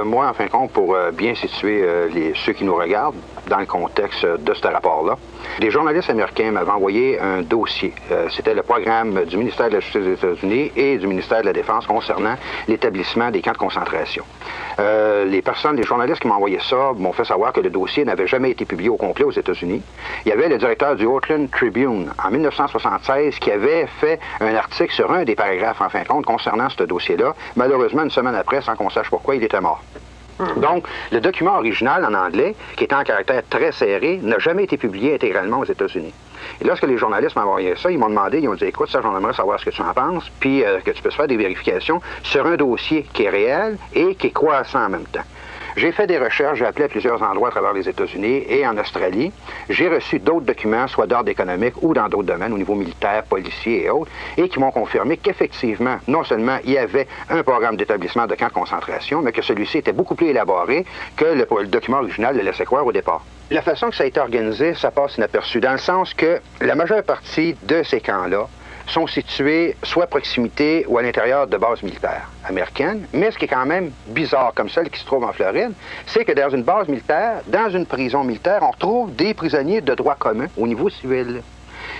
moi, en fin de compte, pour bien situer ceux qui nous regardent dans le contexte de ce rapport-là, des journalistes américains m'avaient envoyé un dossier. C'était le programme du ministère de la Justice des États-Unis et du ministère de la Défense concernant l'établissement des camps de concentration. Les journalistes qui m'ont envoyé ça m'ont fait savoir que le dossier n'avait jamais été publié au complet aux États-Unis. Il y avait le directeur du Oakland Tribune en 1976 qui avait fait un article sur un des paragraphes, en fin de compte, concernant ce dossier-là. Malheureusement, une semaine après, sans qu'on sache pourquoi, il était mort. Donc, le document original en anglais, qui était en caractère très serré, n'a jamais été publié intégralement aux États-Unis. Et lorsque les journalistes m'ont envoyé ça, ils m'ont demandé, ils ont dit, écoute, ça, j'aimerais savoir ce que tu en penses, puis que tu peux faire des vérifications sur un dossier qui est réel et qui est croissant en même temps. J'ai fait des recherches, j'ai appelé à plusieurs endroits à travers les États-Unis et en Australie. J'ai reçu d'autres documents, soit d'ordre économique ou dans d'autres domaines, au niveau militaire, policier et autres, et qui m'ont confirmé qu'effectivement, non seulement il y avait un programme d'établissement de camps de concentration, mais que celui-ci était beaucoup plus élaboré que le document original le laissait croire au départ. La façon que ça a été organisé, ça passe inaperçu, dans le sens que la majeure partie de ces camps-là sont situés soit à proximité ou à l'intérieur de bases militaires américaines. Mais ce qui est quand même bizarre, comme celle qui se trouve en Floride, c'est que dans une base militaire, dans une prison militaire, on retrouve des prisonniers de droit commun au niveau civil.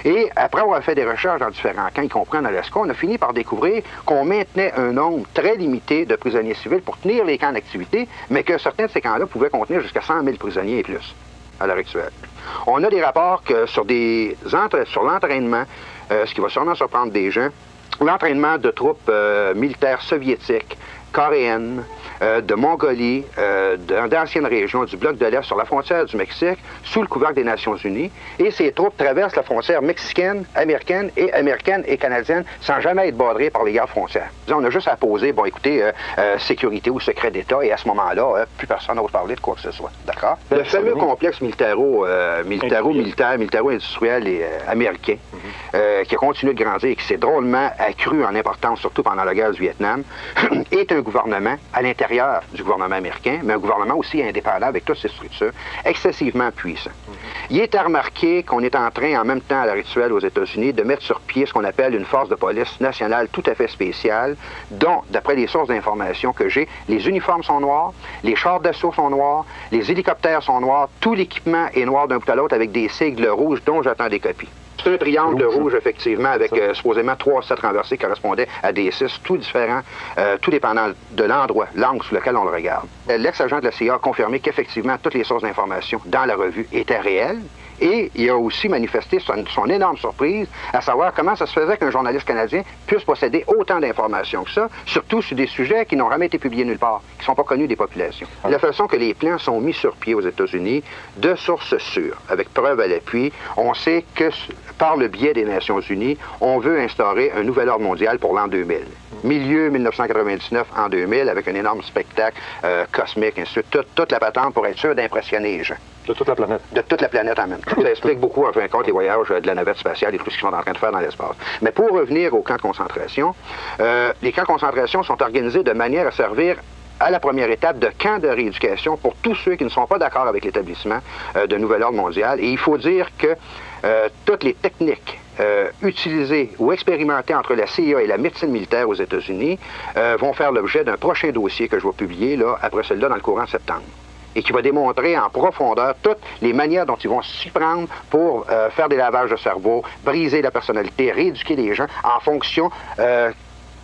Et après avoir fait des recherches dans différents camps, y compris en Alaska, on a fini par découvrir qu'on maintenait un nombre très limité de prisonniers civils pour tenir les camps en activité, mais que certains de ces camps-là pouvaient contenir jusqu'à 100 000 prisonniers et plus à l'heure actuelle. On a des rapports que sur l'entraînement, ce qui va sûrement surprendre des gens, l'entraînement de troupes militaires soviétiques, coréennes, de Mongolie, d'anciennes régions du bloc de l'Est sur la frontière du Mexique, sous le couvercle des Nations Unies. Et ces troupes traversent la frontière mexicaine et canadienne sans jamais être badrées par les gardes frontières. On a juste à poser, bon écoutez, sécurité ou secret d'État, et à ce moment-là, plus personne n'ose parler de quoi que ce soit. D'accord? Le fameux complexe militaro-industriel américain, qui a continué de grandir et qui s'est drôlement accru en importance, surtout pendant la guerre du Vietnam, est un gouvernement à l'intérieur du gouvernement américain, mais un gouvernement aussi indépendant avec toutes ses structures, excessivement puissant. Il est à remarquer qu'on est en train, en même temps à l'heure actuelle aux États-Unis, de mettre sur pied ce qu'on appelle une force de police nationale tout à fait spéciale, dont, d'après les sources d'information que j'ai, les uniformes sont noirs, les chars d'assaut sont noirs, les hélicoptères sont noirs, tout l'équipement est noir d'un bout à l'autre avec des sigles rouges dont j'attends des copies. C'est un triangle rouge, effectivement, avec supposément 3 sets renversés qui correspondaient à des 6, tout différents, tout dépendant de l'angle sous lequel on le regarde. L'ex-agent de la CIA a confirmé qu'effectivement, toutes les sources d'information dans la revue étaient réelles. Et il a aussi manifesté son énorme surprise à savoir comment ça se faisait qu'un journaliste canadien puisse posséder autant d'informations que ça, surtout sur des sujets qui n'ont jamais été publiés nulle part, qui ne sont pas connus des populations. La façon que les plans sont mis sur pied aux États-Unis, de sources sûres, avec preuve à l'appui, on sait que par le biais des Nations Unies, on veut instaurer un nouvel ordre mondial pour l'an 2000. Milieu 1999 en 2000, avec un énorme spectacle cosmique, ainsi de suite, toute la patente pour être sûr d'impressionner les gens. De toute la planète. De toute la planète en même temps. Ça explique beaucoup, en fin de compte, les voyages de la navette spatiale et tout ce qu'ils sont en train de faire dans l'espace. Mais pour revenir aux camps de concentration, les camps de concentration sont organisés de manière à servir à la première étape de camps de rééducation pour tous ceux qui ne sont pas d'accord avec l'établissement de nouvel ordre mondial. Et il faut dire que toutes les techniques utilisées ou expérimentées entre la CIA et la médecine militaire aux États-Unis vont faire l'objet d'un prochain dossier que je vais publier là, après celui-là dans le courant de septembre, et qui va démontrer en profondeur toutes les manières dont ils vont s'y prendre pour faire des lavages de cerveau, briser la personnalité, rééduquer les gens en fonction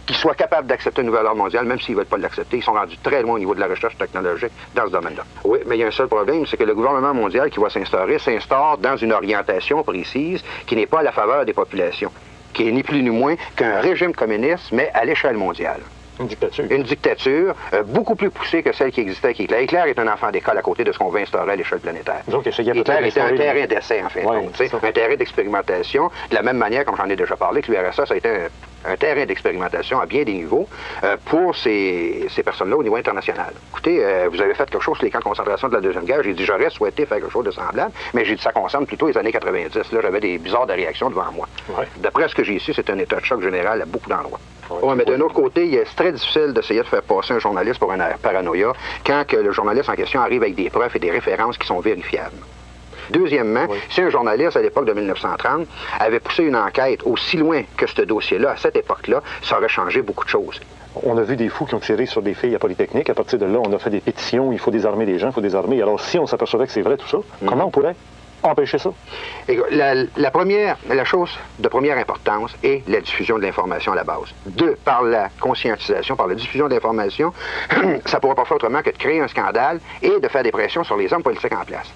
qu'ils soient capables d'accepter un nouvel ordre mondial, même s'ils ne veulent pas l'accepter. Ils sont rendus très loin au niveau de la recherche technologique dans ce domaine-là. Oui, mais il y a un seul problème, c'est que le gouvernement mondial qui va s'instaure dans une orientation précise qui n'est pas à la faveur des populations, qui est ni plus ni moins qu'un régime communiste, mais à l'échelle mondiale. Une dictature. Une dictature beaucoup plus poussée que celle qui existait avec Hitler. Hitler est un enfant d'école à côté de ce qu'on veut instaurer à l'échelle planétaire. Donc, Hitler était un terrain d'essai, en fait. Un terrain d'expérimentation, de la même manière, comme j'en ai déjà parlé, que l'URSS a été un terrain d'expérimentation à bien des niveaux pour ces personnes-là au niveau international. Écoutez, vous avez fait quelque chose sur les camps de concentration de la Deuxième Guerre. J'ai dit, j'aurais souhaité faire quelque chose de semblable, mais j'ai dit, ça concerne plutôt les années 90. Là, j'avais des bizarres de réactions devant moi. Ouais. D'après ce que j'ai ici, c'est un état de choc général à beaucoup d'endroits. Oui, mais d'un autre côté, c'est très difficile d'essayer de faire passer un journaliste pour un paranoïa quand que le journaliste en question arrive avec des preuves et des références qui sont vérifiables. Deuxièmement, si un journaliste à l'époque de 1930 avait poussé une enquête aussi loin que ce dossier-là, à cette époque-là, ça aurait changé beaucoup de choses. On a vu des fous qui ont tiré sur des filles à Polytechnique. À partir de là, on a fait des pétitions. Il faut désarmer les gens, il faut désarmer. Alors, si on s'apercevait que c'est vrai tout ça, comment on pourrait empêcher ça? La chose de première importance est la diffusion de l'information à la base. Par la conscientisation, par la diffusion de l'information, ça ne pourra pas faire autrement que de créer un scandale et de faire des pressions sur les hommes politiques en place.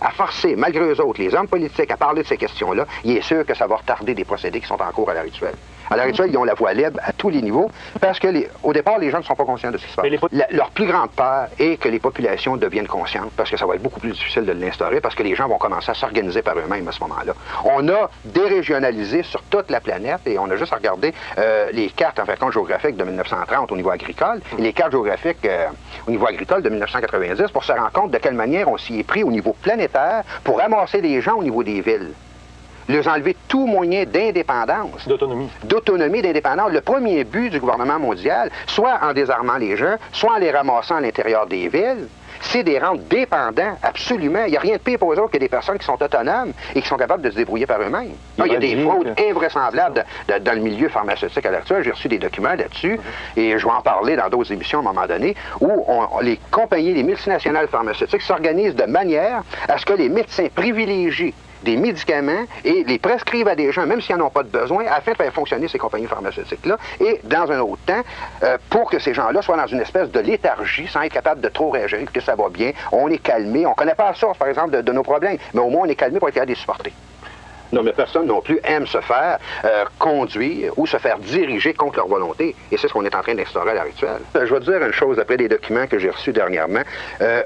À forcer, malgré eux autres, les hommes politiques à parler de ces questions-là, il est sûr que ça va retarder des procédés qui sont en cours à l'heure actuelle. À l'heure actuelle, ils ont la voie libre à tous les niveaux parce que, au départ, les gens ne sont pas conscients de ce qui se passe. Leur plus grande peur est que les populations deviennent conscientes parce que ça va être beaucoup plus difficile de l'instaurer parce que les gens vont commencer à s'organiser par eux-mêmes à ce moment-là. On a dérégionalisé sur toute la planète et on a juste à regarder les cartes, en fait, géographiques de 1930 au niveau agricole et les cartes géographiques au niveau agricole de 1990 pour se rendre compte de quelle manière on s'y est pris au niveau planétaire pour ramasser les gens au niveau des villes. Leur enlever tout moyen d'indépendance. D'autonomie, d'indépendance. Le premier but du gouvernement mondial, soit en désarmant les gens, soit en les ramassant à l'intérieur des villes, c'est de les rendre dépendants, absolument. Il n'y a rien de pire pour eux autres que des personnes qui sont autonomes et qui sont capables de se débrouiller par eux-mêmes. Il y a des fraudes invraisemblables dans le milieu pharmaceutique à l'actuel. J'ai reçu des documents là-dessus et je vais en parler dans d'autres émissions à un moment donné où les compagnies, les multinationales pharmaceutiques s'organisent de manière à ce que les médecins privilégient des médicaments et les prescrivent à des gens, même s'ils n'en ont pas de besoin, afin de faire fonctionner ces compagnies pharmaceutiques-là. Et dans un autre temps, pour que ces gens-là soient dans une espèce de léthargie, sans être capables de trop réagir. Écoutez, ça va bien, on est calmé, on ne connaît pas la source, par exemple, de nos problèmes, mais au moins on est calmé pour être capable de les supporter. Non, mais personne non plus aime se faire conduire ou se faire diriger contre leur volonté. Et c'est ce qu'on est en train d'instaurer à l'heure actuelle. Je vais te dire une chose après des documents que j'ai reçus dernièrement.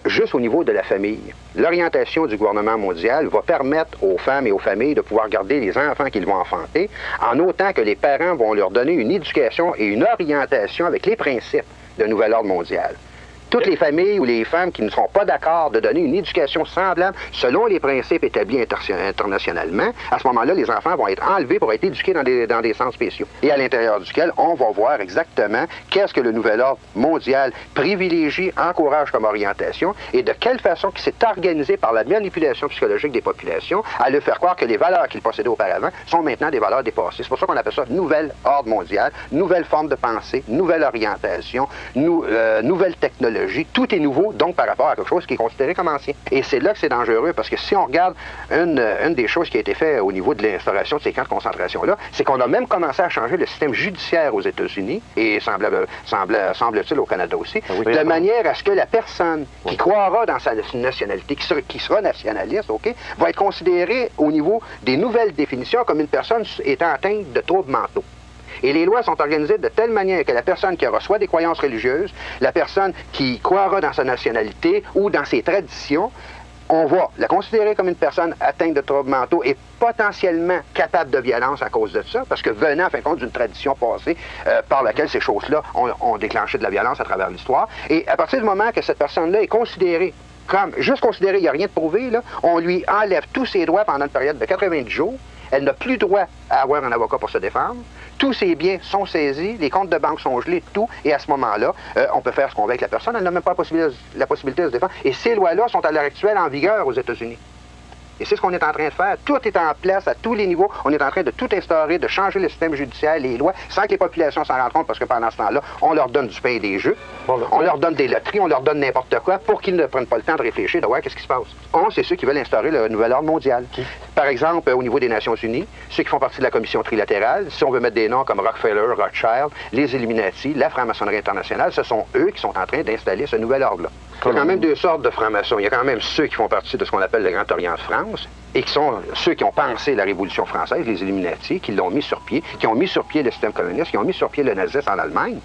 Juste au niveau de la famille, l'orientation du gouvernement mondial va permettre aux femmes et aux familles de pouvoir garder les enfants qu'ils vont enfanter, en autant que les parents vont leur donner une éducation et une orientation avec les principes de nouvel ordre mondial. Toutes les familles ou les femmes qui ne seront pas d'accord de donner une éducation semblable selon les principes établis internationalement, à ce moment-là, les enfants vont être enlevés pour être éduqués dans des centres spéciaux. Et à l'intérieur duquel, on va voir exactement qu'est-ce que le nouvel ordre mondial privilégie, encourage comme orientation et de quelle façon il s'est organisé par la manipulation psychologique des populations à leur faire croire que les valeurs qu'ils possédaient auparavant sont maintenant des valeurs dépassées. C'est pour ça qu'on appelle ça nouvel ordre mondial, nouvelle forme de pensée, nouvelle orientation, nouvelle technologie. Tout est nouveau, donc par rapport à quelque chose qui est considéré comme ancien. Et c'est là que c'est dangereux, parce que si on regarde une des choses qui a été faite au niveau de l'instauration de ces camps de concentration-là, c'est qu'on a même commencé à changer le système judiciaire aux États-Unis, et semble-t-il au Canada aussi, de manière à ce que la personne qui croira dans sa nationalité, qui sera nationaliste, va être considérée au niveau des nouvelles définitions comme une personne étant atteinte de troubles mentaux. Et les lois sont organisées de telle manière que la personne qui aura soit des croyances religieuses, la personne qui croira dans sa nationalité ou dans ses traditions, on va la considérer comme une personne atteinte de troubles mentaux et potentiellement capable de violence à cause de ça, parce que venant, en fin de compte, d'une tradition passée par laquelle ces choses-là ont déclenché de la violence à travers l'histoire. Et à partir du moment que cette personne-là est considérée comme, juste considérée, il n'y a rien de prouvé, là, on lui enlève tous ses droits pendant une période de 90 jours. Elle n'a plus droit à avoir un avocat pour se défendre. Tous ses biens sont saisis, les comptes de banque sont gelés, tout. Et à ce moment-là, on peut faire ce qu'on veut avec la personne. Elle n'a même pas la possibilité de se défendre. Et ces lois-là sont à l'heure actuelle en vigueur aux États-Unis. Et c'est ce qu'on est en train de faire. Tout est en place à tous les niveaux. On est en train de tout instaurer, de changer le système judiciaire, les lois, sans que les populations s'en rendent compte, parce que pendant ce temps-là, on leur donne du pain et des jeux, on leur donne des loteries, on leur donne n'importe quoi pour qu'ils ne prennent pas le temps de réfléchir, de voir qu'est-ce qui se passe. C'est ceux qui veulent instaurer le nouvel ordre mondial. Par exemple, au niveau des Nations Unies, ceux qui font partie de la commission trilatérale, si on veut mettre des noms comme Rockefeller, Rothschild, les Illuminati, la franc-maçonnerie internationale, ce sont eux qui sont en train d'installer ce nouvel ordre-là. Il y a quand même deux sortes de francs-maçons. Il y a quand même ceux qui font partie de ce qu'on appelle le Grand Orient de France, et qui sont ceux qui ont pensé la Révolution française, les Illuminati, qui l'ont mis sur pied, qui ont mis sur pied le système communiste, qui ont mis sur pied le nazisme en Allemagne.